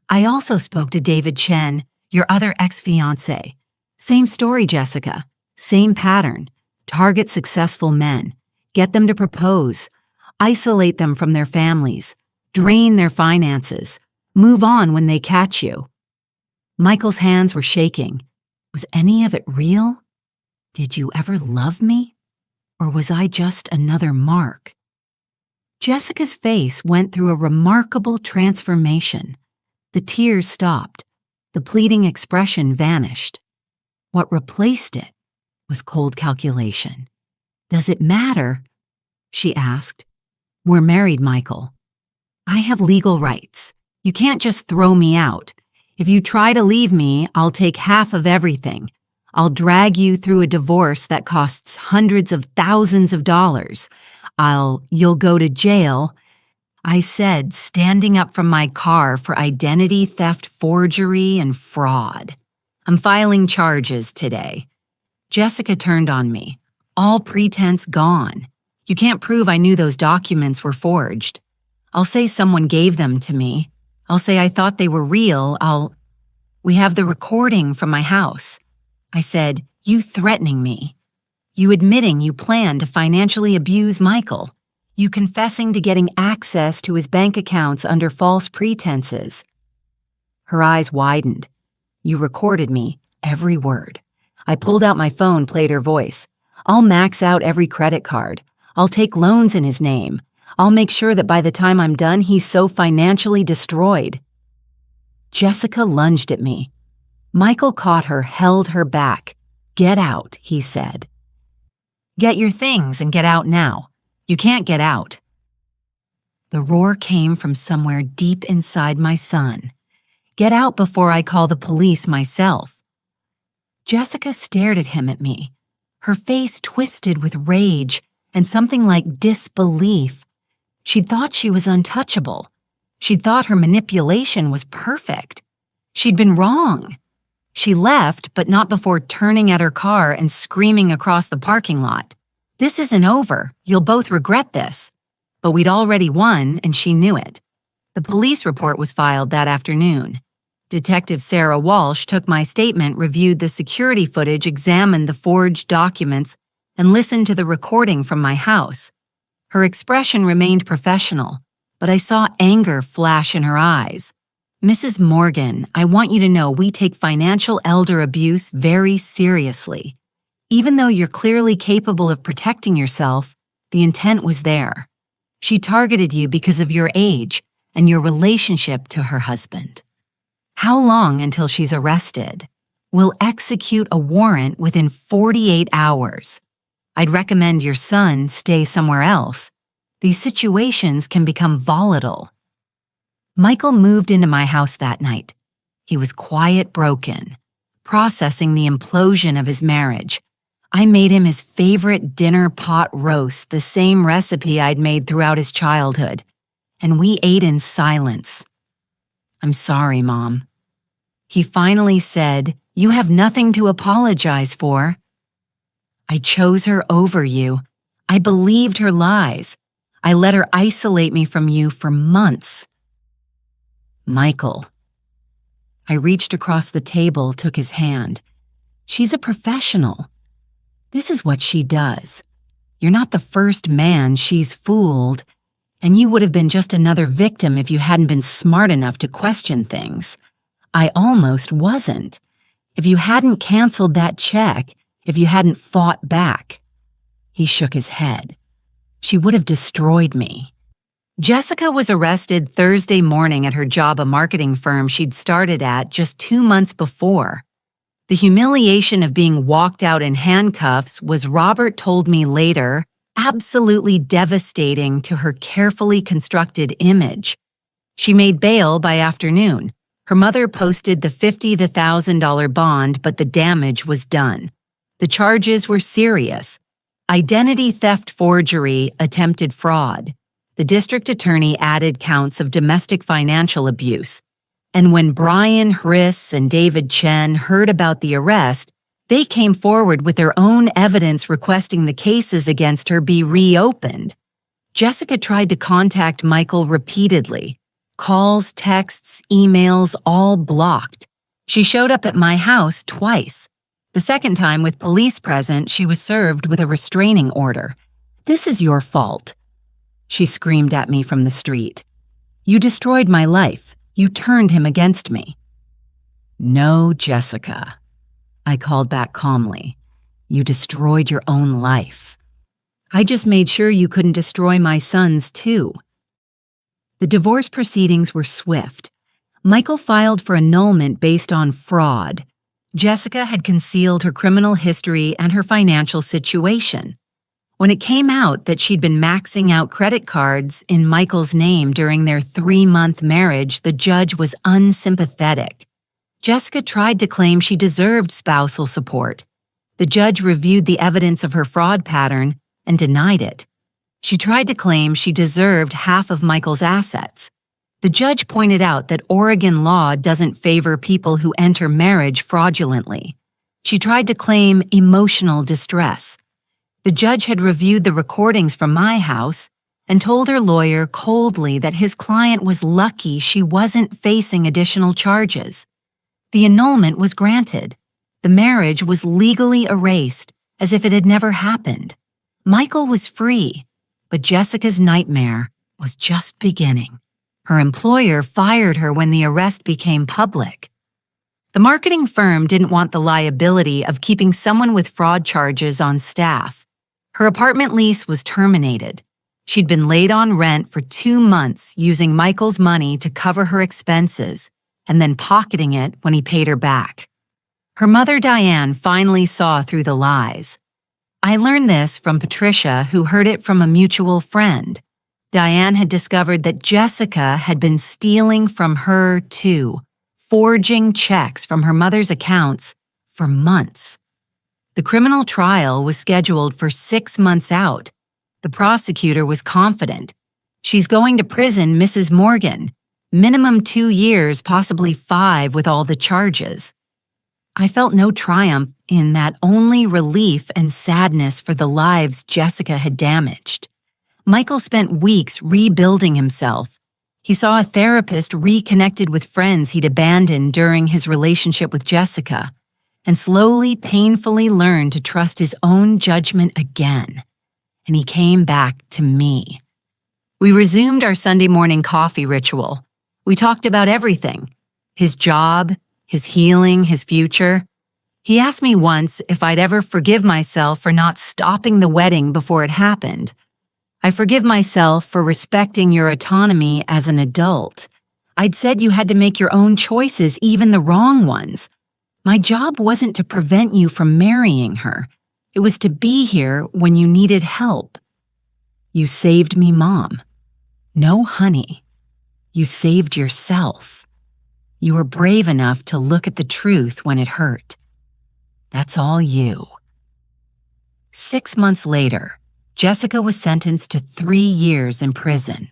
I also spoke to David Chen, your other ex-fiancé. Same story, Jessica. Same pattern. Target successful men. Get them to propose. Isolate them from their families. Drain their finances. Move on when they catch you. Michael's hands were shaking. Was any of it real? Did you ever love me? Or was I just another mark? Jessica's face went through a remarkable transformation. The tears stopped. The pleading expression vanished. What replaced it was cold calculation. Does it matter? She asked. We're married, Michael. I have legal rights. You can't just throw me out. If you try to leave me, I'll take half of everything. I'll drag you through a divorce that costs hundreds of thousands of dollars. You'll go to jail, I said, standing up from my car for identity theft, forgery, and fraud. I'm filing charges today. Jessica turned on me. All pretense gone. You can't prove I knew those documents were forged. I'll say someone gave them to me. I'll say I thought they were real. We have the recording from my house. I said, you threatening me. You admitting you plan to financially abuse Michael. You confessing to getting access to his bank accounts under false pretenses. Her eyes widened. "You recorded me, every word." I pulled out my phone, played her voice. "I'll max out every credit card. I'll take loans in his name. I'll make sure that by the time I'm done, he's so financially destroyed." Jessica lunged at me. Michael caught her, held her back. "Get out," he said. "Get your things and get out now. You can't get out." The roar came from somewhere deep inside my son. "Get out before I call the police myself." Jessica stared at me, her face twisted with rage and something like disbelief. She'd thought she was untouchable. She'd thought her manipulation was perfect. She'd been wrong. She left, but not before turning at her car and screaming across the parking lot. "This isn't over. You'll both regret this." But we'd already won, and she knew it. The police report was filed that afternoon. Detective Sarah Walsh took my statement, reviewed the security footage, examined the forged documents, and listened to the recording from my house. Her expression remained professional, but I saw anger flash in her eyes. "Mrs. Morgan, I want you to know we take financial elder abuse very seriously. Even though you're clearly capable of protecting yourself, the intent was there. She targeted you because of your age and your relationship to her husband. How long until she's arrested? We'll execute a warrant within 48 hours. I'd recommend your son stay somewhere else. These situations can become volatile." Michael moved into my house that night. He was quiet, broken, processing the implosion of his marriage. I made him his favorite dinner pot roast, the same recipe I'd made throughout his childhood, and we ate in silence. "I'm sorry, Mom." He finally said, "You have nothing to apologize for." "I chose her over you. I believed her lies. I let her isolate me from you for months." "Michael." I reached across the table, took his hand. "She's a professional. This is what she does. You're not the first man she's fooled, and you would have been just another victim if you hadn't been smart enough to question things. I almost wasn't. If you hadn't canceled that check, if you hadn't fought back." He shook his head. "She would have destroyed me." Jessica was arrested Thursday morning at her job, a marketing firm she'd started at just 2 months before. The humiliation of being walked out in handcuffs was, Robert told me later, absolutely devastating to her carefully constructed image. She made bail by afternoon. Her mother posted the $50,000 bond, but the damage was done. The charges were serious: identity theft, forgery, attempted fraud. The district attorney added counts of domestic financial abuse. And when Brian Hriss and David Chen heard about the arrest, they came forward with their own evidence requesting the cases against her be reopened. Jessica tried to contact Michael repeatedly. Calls, texts, emails, all blocked. She showed up at my house twice. The second time, with police present, she was served with a restraining order. "This is your fault," she screamed at me from the street. "You destroyed my life. You turned him against me." "No, Jessica," I called back calmly. "You destroyed your own life. I just made sure you couldn't destroy my son's too." The divorce proceedings were swift. Michael filed for annulment based on fraud. Jessica had concealed her criminal history and her financial situation. When it came out that she'd been maxing out credit cards in Michael's name during their 3-month marriage, the judge was unsympathetic. Jessica tried to claim she deserved spousal support. The judge reviewed the evidence of her fraud pattern and denied it. She tried to claim she deserved half of Michael's assets. The judge pointed out that Oregon law doesn't favor people who enter marriage fraudulently. She tried to claim emotional distress. The judge had reviewed the recordings from my house and told her lawyer coldly that his client was lucky she wasn't facing additional charges. The annulment was granted. The marriage was legally erased, as if it had never happened. Michael was free, but Jessica's nightmare was just beginning. Her employer fired her when the arrest became public. The marketing firm didn't want the liability of keeping someone with fraud charges on staff. Her apartment lease was terminated. She'd been late on rent for 2 months using Michael's money to cover her expenses and then pocketing it when he paid her back. Her mother, Diane, finally saw through the lies. I learned this from Patricia, who heard it from a mutual friend. Diane had discovered that Jessica had been stealing from her, too, forging checks from her mother's accounts for months. The criminal trial was scheduled for 6 months out. The prosecutor was confident. She's going to prison, Mrs. Morgan. Minimum 2 years, possibly 5 with all the charges. I felt no triumph in that, only relief and sadness for the lives Jessica had damaged. Michael spent weeks rebuilding himself. He saw a therapist, reconnected with friends he'd abandoned during his relationship with Jessica, and slowly, painfully learned to trust his own judgment again. And he came back to me. We resumed our Sunday morning coffee ritual. We talked about everything: his job, his healing, his future. He asked me once if I'd ever forgive myself for not stopping the wedding before it happened. I forgive myself for respecting your autonomy as an adult. I'd said you had to make your own choices, even the wrong ones. My job wasn't to prevent you from marrying her. It was to be here when you needed help. You saved me, Mom. No, honey. You saved yourself. You were brave enough to look at the truth when it hurt. That's all you. 6 months later, Jessica was sentenced to 3 years in prison.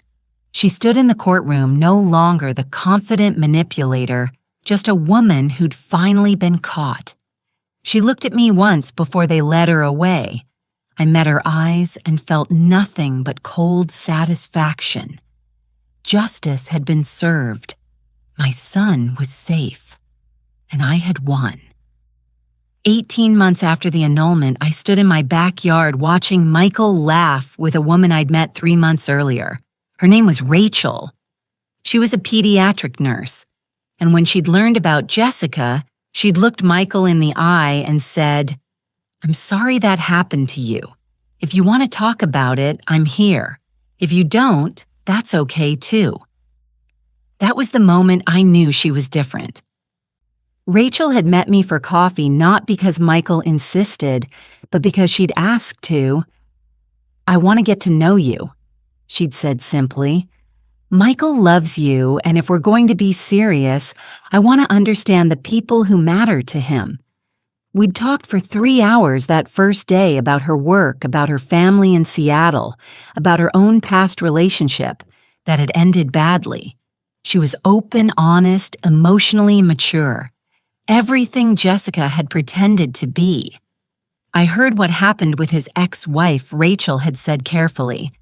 She stood in the courtroom, no longer the confident manipulator, just a woman who'd finally been caught. She looked at me once before they led her away. I met her eyes and felt nothing but cold satisfaction. Justice had been served. My son was safe. And I had won. 18 months after the annulment, I stood in my backyard watching Michael laugh with a woman I'd met 3 months earlier. Her name was Rachel. She was a pediatric nurse, and when she'd learned about Jessica, she'd looked Michael in the eye and said, "I'm sorry that happened to you. If you want to talk about it, I'm here. If you don't, that's okay too." That was the moment I knew she was different. Rachel had met me for coffee not because Michael insisted, but because she'd asked to. "I want to get to know you," she'd said simply. "Michael loves you, and if we're going to be serious, I want to understand the people who matter to him." We'd talked for 3 hours that first day about her work, about her family in Seattle, about her own past relationship that had ended badly. She was open, honest, emotionally mature. Everything Jessica had pretended to be. I heard what happened with his ex-wife, Rachel had said carefully.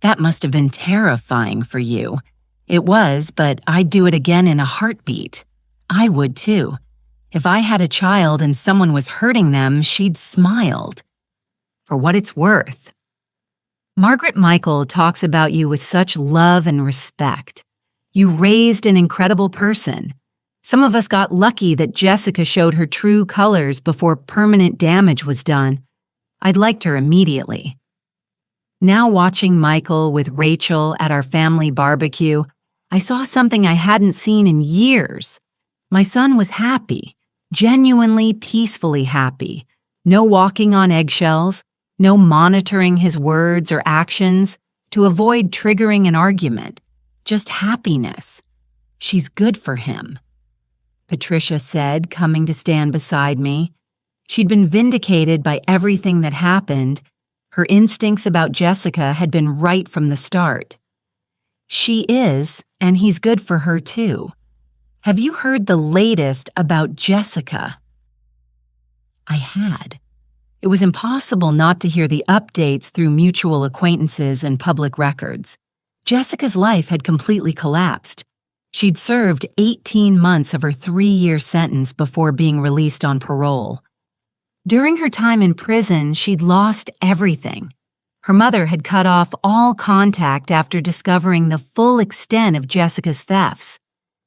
"That must have been terrifying for you." It was, but I'd do it again in a heartbeat. I would too. If I had a child and someone was hurting them, she'd smiled. For what it's worth. Margaret Michael talks about you with such love and respect. You raised an incredible person. Some of us got lucky that Jessica showed her true colors before permanent damage was done. I'd liked her immediately. Now watching Michael with Rachel at our family barbecue, I saw something I hadn't seen in years. My son was happy, genuinely, peacefully happy. No walking on eggshells, no monitoring his words or actions to avoid triggering an argument. Just happiness. She's good for him, Patricia said, coming to stand beside me. She'd been vindicated by everything that happened. Her instincts about Jessica had been right from the start. She is, and he's good for her too. Have you heard the latest about Jessica? I had. It was impossible not to hear the updates through mutual acquaintances and public records. Jessica's life had completely collapsed. She'd served 18 months of her 3-year sentence before being released on parole. During her time in prison, she'd lost everything. Her mother had cut off all contact after discovering the full extent of Jessica's thefts.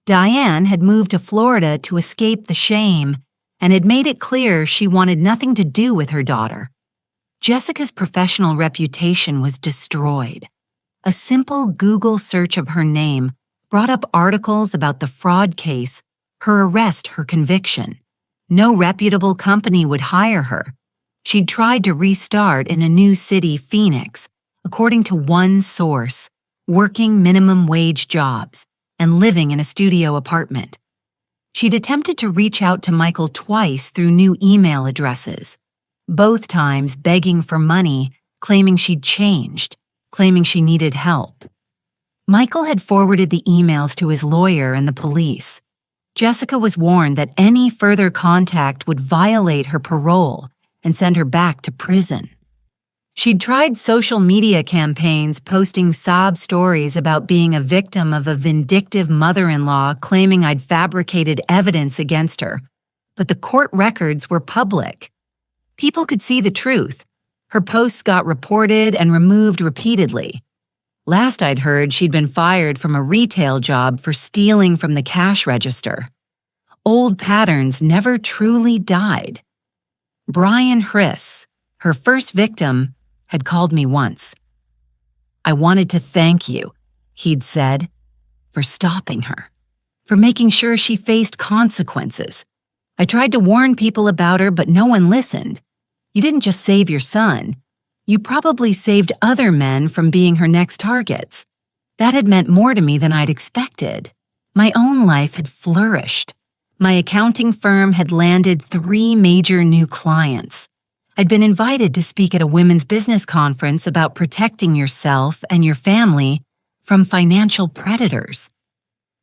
Diane had moved to Florida to escape the shame and had made it clear she wanted nothing to do with her daughter. Jessica's professional reputation was destroyed. A simple Google search of her name brought up articles about the fraud case, her arrest, her conviction. No reputable company would hire her. She'd tried to restart in a new city, Phoenix, according to one source, working minimum wage jobs and living in a studio apartment. She'd attempted to reach out to Michael twice through new email addresses, both times begging for money, claiming she'd changed, claiming she needed help. Michael had forwarded the emails to his lawyer and the police. Jessica was warned that any further contact would violate her parole and send her back to prison. She'd tried social media campaigns posting sob stories about being a victim of a vindictive mother-in-law claiming I'd fabricated evidence against her, but the court records were public. People could see the truth. Her posts got reported and removed repeatedly. Last I'd heard, she'd been fired from a retail job for stealing from the cash register. Old patterns never truly died. Brian Hriss, her first victim, had called me once. "I wanted to thank you," he'd said, "for stopping her, for making sure she faced consequences. I tried to warn people about her, but no one listened. You didn't just save your son. You probably saved other men from being her next targets. That had meant more to me than I'd expected. My own life had flourished. My accounting firm had landed 3 major new clients. I'd been invited to speak at a women's business conference about protecting yourself and your family from financial predators.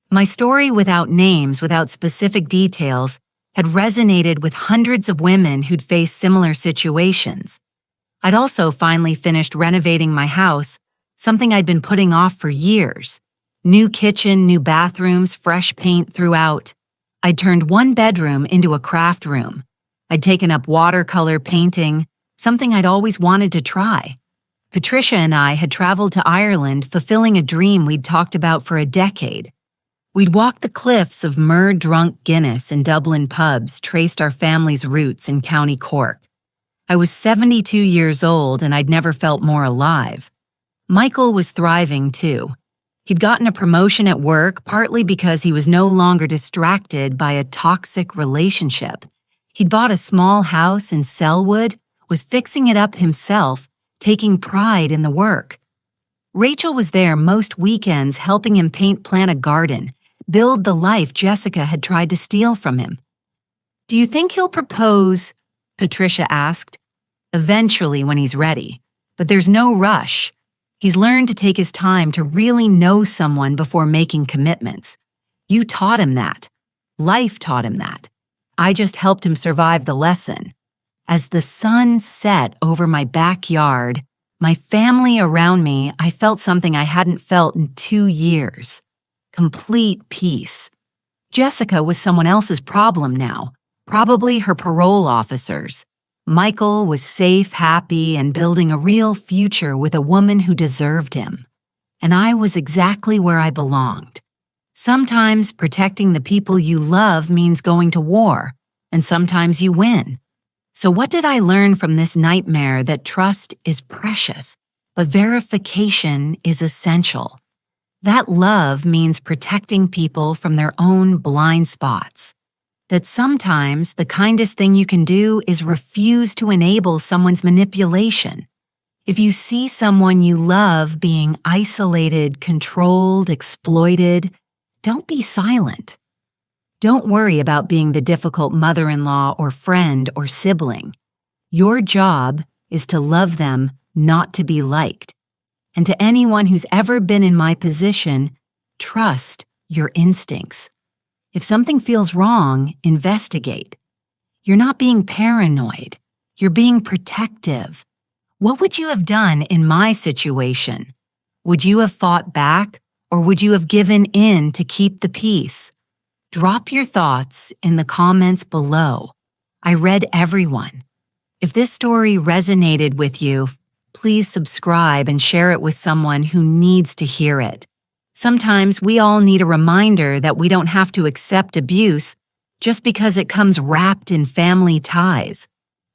My story, without names, without specific details, had resonated with hundreds of women who'd faced similar situations. I'd also finally finished renovating my house, something I'd been putting off for years. New kitchen, new bathrooms, fresh paint throughout. I'd turned one bedroom into a craft room. I'd taken up watercolor painting, something I'd always wanted to try. Patricia and I had traveled to Ireland, fulfilling a dream we'd talked about for a decade. We'd walked the cliffs of Mur-drunk Guinness in Dublin pubs, traced our family's roots in County Cork. I was 72 years old and I'd never felt more alive. Michael was thriving too. He'd gotten a promotion at work, partly because he was no longer distracted by a toxic relationship. He'd bought a small house in Selwood, was fixing it up himself, taking pride in the work. Rachel was there most weekends helping him plant a garden, build the life Jessica had tried to steal from him. "Do you think he'll propose?" Patricia asked. "Eventually, when he's ready. But there's no rush. He's learned to take his time to really know someone before making commitments. You taught him that. Life taught him that. I just helped him survive the lesson." As the sun set over my backyard, my family around me, I felt something I hadn't felt in 2 years. Complete peace. Jessica was someone else's problem now, probably her parole officers. Michael was safe, happy, and building a real future with a woman who deserved him. And I was exactly where I belonged. Sometimes protecting the people you love means going to war, and sometimes you win. So what did I learn from this nightmare? That trust is precious, but verification is essential. That love means protecting people from their own blind spots. That sometimes the kindest thing you can do is refuse to enable someone's manipulation. If you see someone you love being isolated, controlled, exploited, don't be silent. Don't worry about being the difficult mother-in-law or friend or sibling. Your job is to love them, not to be liked. And to anyone who's ever been in my position, trust your instincts. If something feels wrong, investigate. You're not being paranoid. You're being protective. What would you have done in my situation? Would you have fought back, or would you have given in to keep the peace? Drop your thoughts in the comments below. I read everyone. If this story resonated with you, please subscribe and share it with someone who needs to hear it. Sometimes we all need a reminder that we don't have to accept abuse just because it comes wrapped in family ties.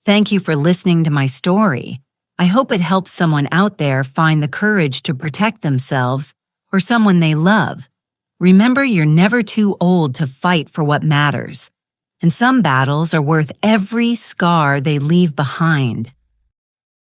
Thank you for listening to my story. I hope it helps someone out there find the courage to protect themselves or someone they love. Remember, you're never too old to fight for what matters, and some battles are worth every scar they leave behind.